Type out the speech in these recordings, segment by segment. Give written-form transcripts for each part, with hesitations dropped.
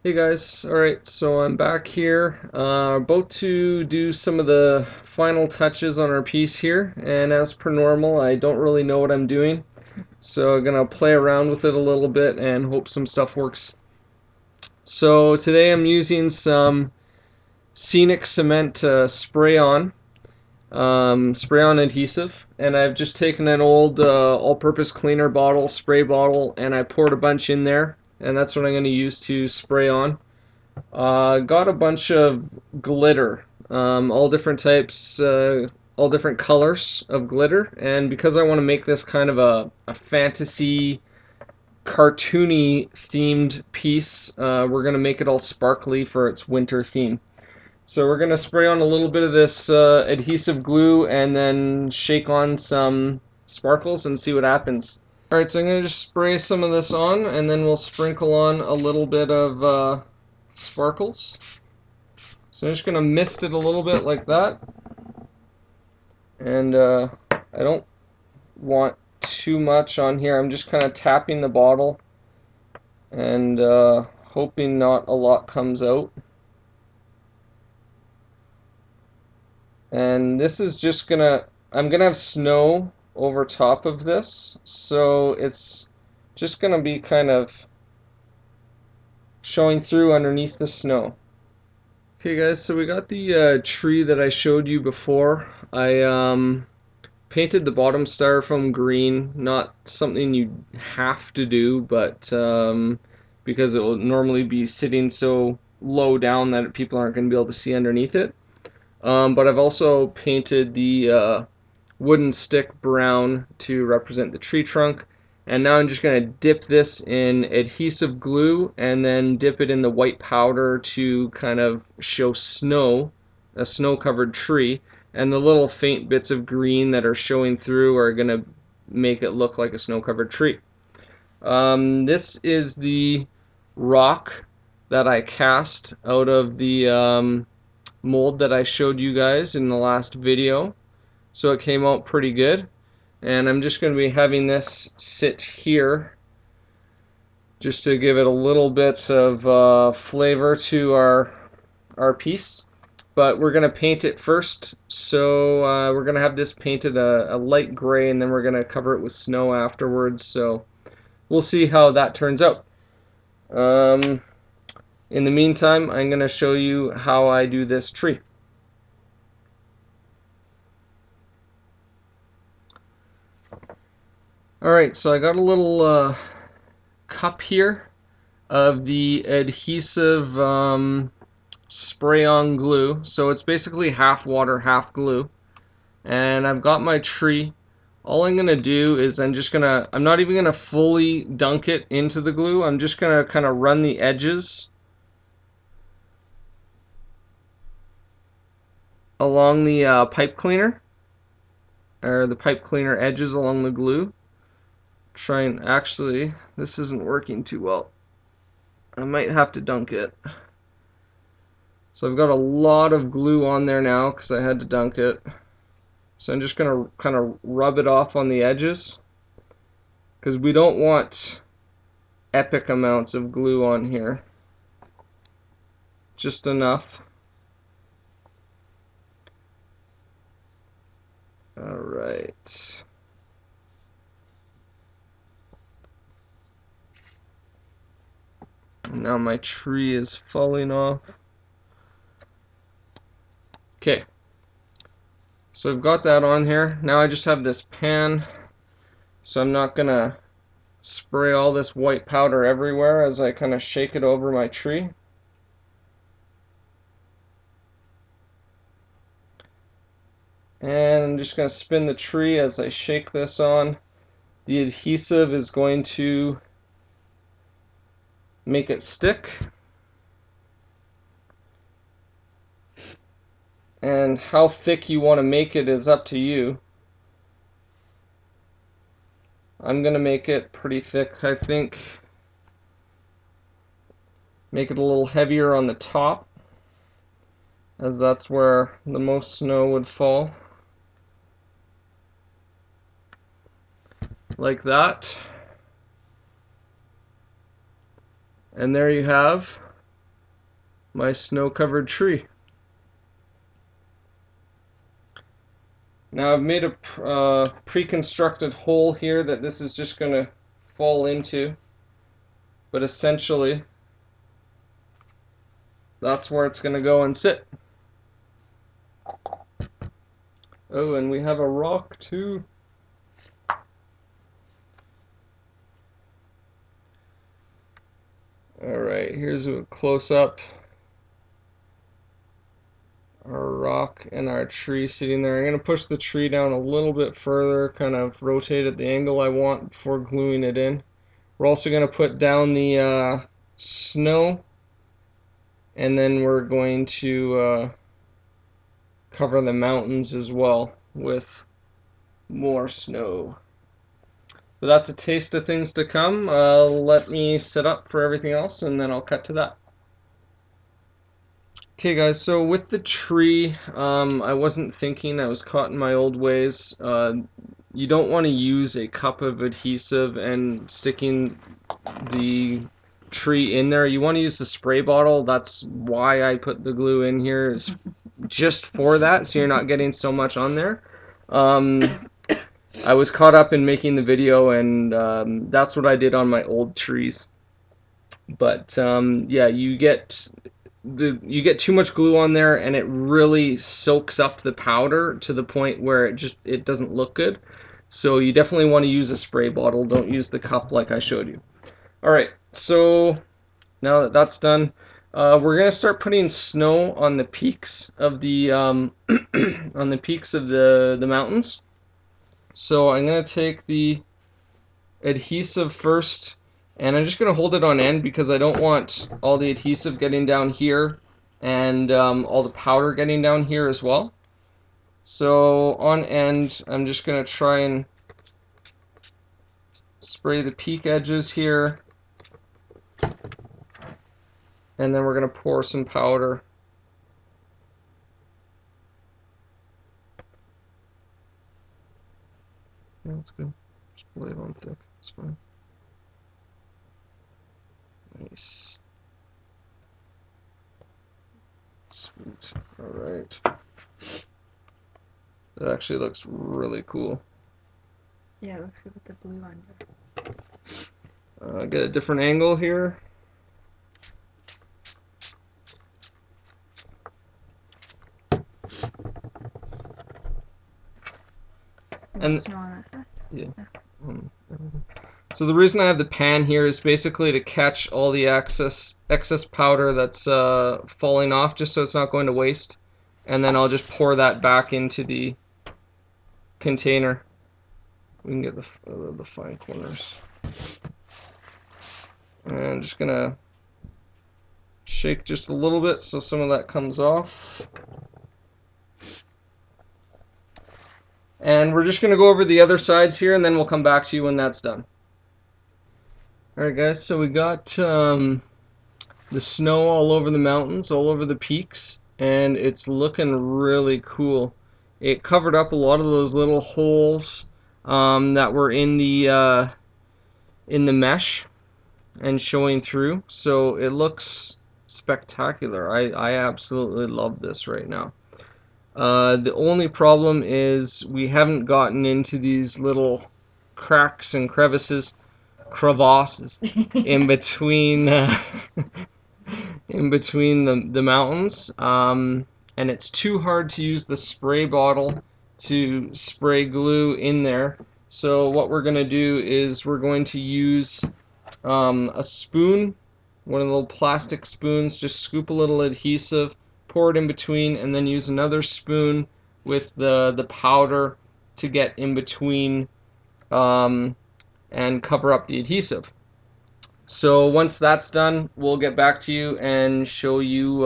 Hey guys, alright, so I'm back here, about to do some of the final touches on our piece here, and as per normal, I don't really know what I'm doing, so I'm gonna play around with it a little bit and hope some stuff works. So today I'm using some Scenic Cement spray-on adhesive, and I've just taken an old all-purpose cleaner bottle, spray bottle, and I poured a bunch in there, and that's what I'm going to use to spray on. Got a bunch of glitter, all different types, all different colors of glitter, and because I want to make this kind of a fantasy, cartoony themed piece, we're going to make it all sparkly for its winter theme. So we're going to spray on a little bit of this adhesive glue and then shake on some sparkles and see what happens. Alright, so I'm going to just spray some of this on and then we'll sprinkle on a little bit of sparkles. So I'm just going to mist it a little bit like that. And I don't want too much on here. I'm just kind of tapping the bottle and hoping not a lot comes out. And this is just gonna, I'm gonna have snow over top of this, so it's just gonna be kind of showing through underneath the snow. Okay guys, so we got the tree that I showed you before. I painted the bottom styrofoam green, not something you have to do, but because it will normally be sitting so low down that people aren't going to be able to see underneath it. But I've also painted the wooden stick brown to represent the tree trunk. And now I'm just going to dip this in adhesive glue and then dip it in the white powder to kind of show snow, a snow-covered tree. And the little faint bits of green that are showing through are going to make it look like a snow-covered tree. This is the rock that I cast out of the mold that I showed you guys in the last video. So it came out pretty good. And I'm just going to be having this sit here just to give it a little bit of flavor to our piece. But we're going to paint it first. So we're going to have this painted a light gray, and then we're going to cover it with snow afterwards. So we'll see how that turns out. In the meantime, I'm going to show you how I do this tree. Alright, so I got a little cup here of the adhesive spray-on glue. So it's basically half water, half glue. And I've got my tree. All I'm going to do is I'm not even going to fully dunk it into the glue. I'm just going to kind of run the edges along the pipe cleaner, or the pipe cleaner edges along the glue. Actually, this isn't working too well. I might have to dunk it. So I've got a lot of glue on there now because I had to dunk it. So I'm just going to kind of rub it off on the edges because we don't want epic amounts of glue on here. Just enough. Alright. Now my tree is falling off. Okay. So I've got that on here. Now I just have this pan. So I'm not going to spray all this white powder everywhere as I kind of shake it over my tree. And I'm just going to spin the tree as I shake this on. The adhesive is going to make it stick. And how thick you want to make it is up to you. I'm going to make it pretty thick, I think. Make it a little heavier on the top, as that's where the most snow would fall. Like that. And there you have my snow-covered tree. Now I've made a pre-constructed hole here that this is just going to fall into, but essentially that's where it's going to go and sit. Oh, and we have a rock too. Alright, here's a close-up. Our rock and our tree sitting there. I'm going to push the tree down a little bit further, kind of rotate at the angle I want before gluing it in. We're also going to put down the snow, and then we're going to cover the mountains as well with more snow. But that's a taste of things to come. Let me set up for everything else, and then I'll cut to that. Okay guys, so with the tree, I wasn't thinking, I was caught in my old ways. You don't want to use a cup of adhesive and sticking the tree in there. You want to use the spray bottle. That's why I put the glue in here, is just for that, so you're not getting so much on there. I was caught up in making the video, and that's what I did on my old trees. But yeah, you get too much glue on there, and it really soaks up the powder to the point where it doesn't look good. So you definitely want to use a spray bottle. Don't use the cup like I showed you. Alright, so now that that's done, we're gonna start putting snow on the peaks of the on the peaks of the mountains. So I'm gonna take the adhesive first, and I'm just going to hold it on end because I don't want all the adhesive getting down here and all the powder getting down here as well. So on end, I'm just going to try and spray the peak edges here, and then we're going to pour some powder. Yeah, that's good. Just lay it on thick. It's fine. Nice. Sweet. Alright. That actually looks really cool. Yeah, it looks good with the blue under. Get a different angle here. And snow on that side? Yeah. So the reason I have the pan here is basically to catch all the excess powder that's falling off, just so it's not going to waste. And then I'll just pour that back into the container. We can get the fine corners. And I'm just gonna shake just a little bit so some of that comes off. And we're just gonna go over the other sides here, and then we'll come back to you when that's done. Alright guys, so we got the snow all over the mountains, all over the peaks, and it's looking really cool. It covered up a lot of those little holes that were in the mesh and showing through, so it looks spectacular. I absolutely love this right now. The only problem is we haven't gotten into these little cracks and crevasses in between in between the mountains, and it's too hard to use the spray bottle to spray glue in there. So what we're going to do is we're going to use a spoon, one of the little plastic spoons, just scoop a little adhesive, pour it in between, and then use another spoon with the powder to get in between and cover up the adhesive. So once that's done, we'll get back to you and show you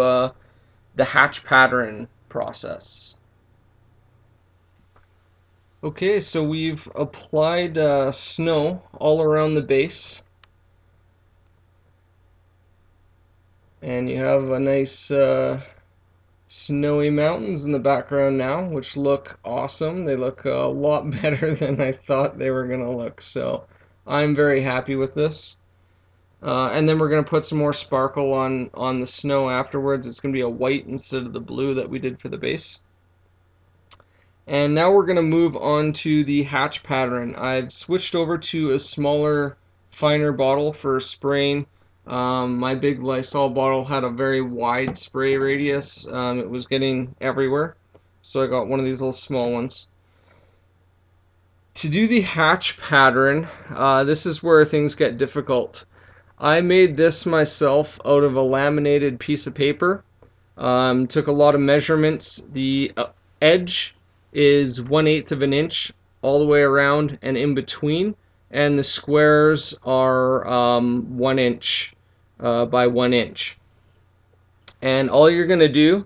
the hatch pattern process. Okay, so we've applied snow all around the base, and you have a nice snowy mountains in the background now, which look awesome. They look a lot better than I thought they were gonna look, so I'm very happy with this. And then we're going to put some more sparkle on the snow afterwards. It's going to be a white instead of the blue that we did for the base. And now we're going to move on to the hatch pattern. I've switched over to a smaller, finer bottle for spraying. My big Lysol bottle had a very wide spray radius. It was getting everywhere. So I got one of these little small ones. To do the hatch pattern, this is where things get difficult. I made this myself out of a laminated piece of paper. Took a lot of measurements. The edge is 1/8 of an inch all the way around and in between, and the squares are 1 inch by 1 inch. And all you're going to do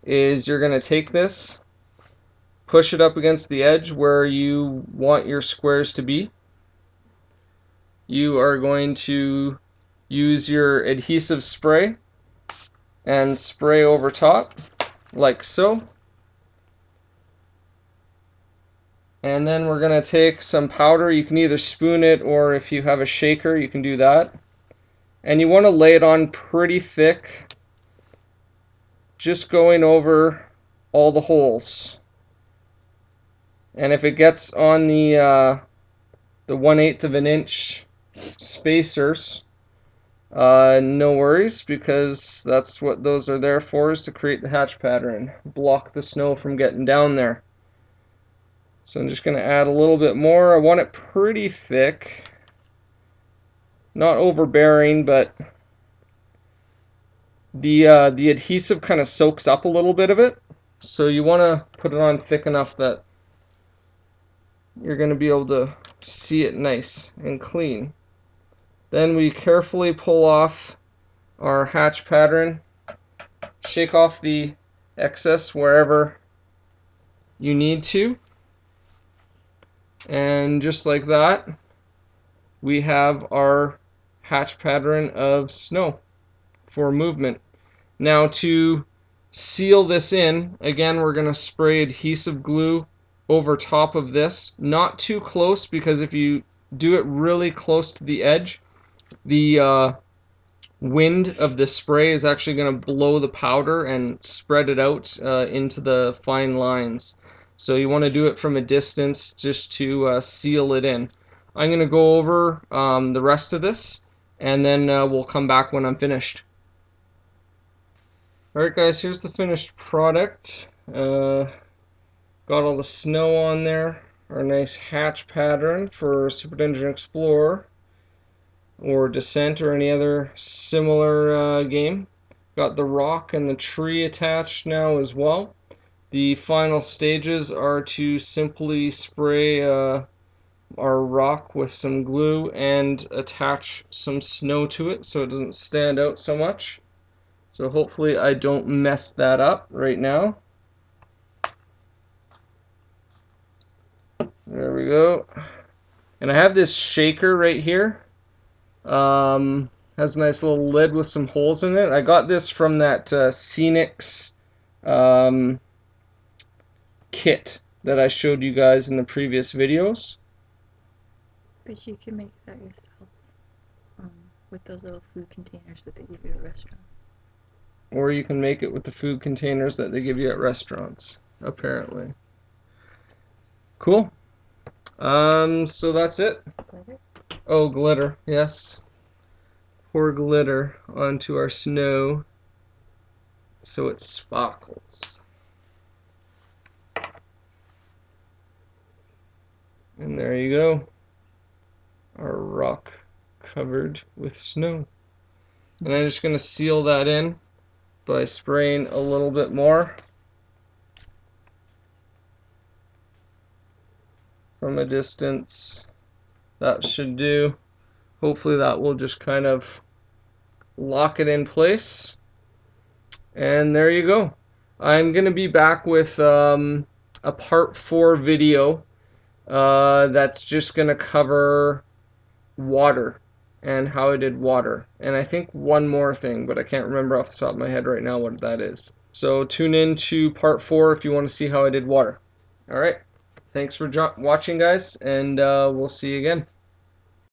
is you're going to take this, push it up against the edge where you want your squares to be. You are going to use your adhesive spray and spray over top like so. And then we're going to take some powder. You can either spoon it, or if you have a shaker you can do that. And you want to lay it on pretty thick, just going over all the holes. And if it gets on the 1/8 of an inch spacers, no worries, because that's what those are there for, is to create the hatch pattern, block the snow from getting down there. So I'm just going to add a little bit more. I want it pretty thick, not overbearing, but the adhesive kind of soaks up a little bit of it, so you want to put it on thick enough that you're going to be able to see it nice and clean. Then we carefully pull off our hatch pattern, shake off the excess wherever you need to, and just like that we have our hatch pattern of snow for movement. Now to seal this in, again we're going to spray adhesive glue over top of this, not too close, because if you do it really close to the edge, the wind of the spray is actually going to blow the powder and spread it out into the fine lines. So you want to do it from a distance just to seal it in. I'm going to go over the rest of this, and then we'll come back when I'm finished. Alright guys, here's the finished product. Got all the snow on there. Our nice hatch pattern for Super Dungeon Explorer or Descent or any other similar game. Got the rock and the tree attached now as well. The final stages are to simply spray our rock with some glue and attach some snow to it so it doesn't stand out so much. So hopefully I don't mess that up right now. There we go. And I have this shaker right here. Has a nice little lid with some holes in it. I got this from that Scenics kit that I showed you guys in the previous videos. But you can make that yourself with those little food containers that they give you at restaurants. Or you can make it with the food containers that they give you at restaurants, apparently. Cool. So that's it. Glitter? Oh, glitter, yes. Pour glitter onto our snow so it sparkles. And there you go. Our rock covered with snow. And I'm just going to seal that in by spraying a little bit more from a distance. That should do. Hopefully that will just kind of lock it in place. And there you go. I'm going to be back with a part 4 video that's just going to cover water and how I did water. And I think one more thing, but I can't remember off the top of my head right now what that is. So tune in to part 4 if you want to see how I did water. Alright, thanks for watching guys, and we'll see you again.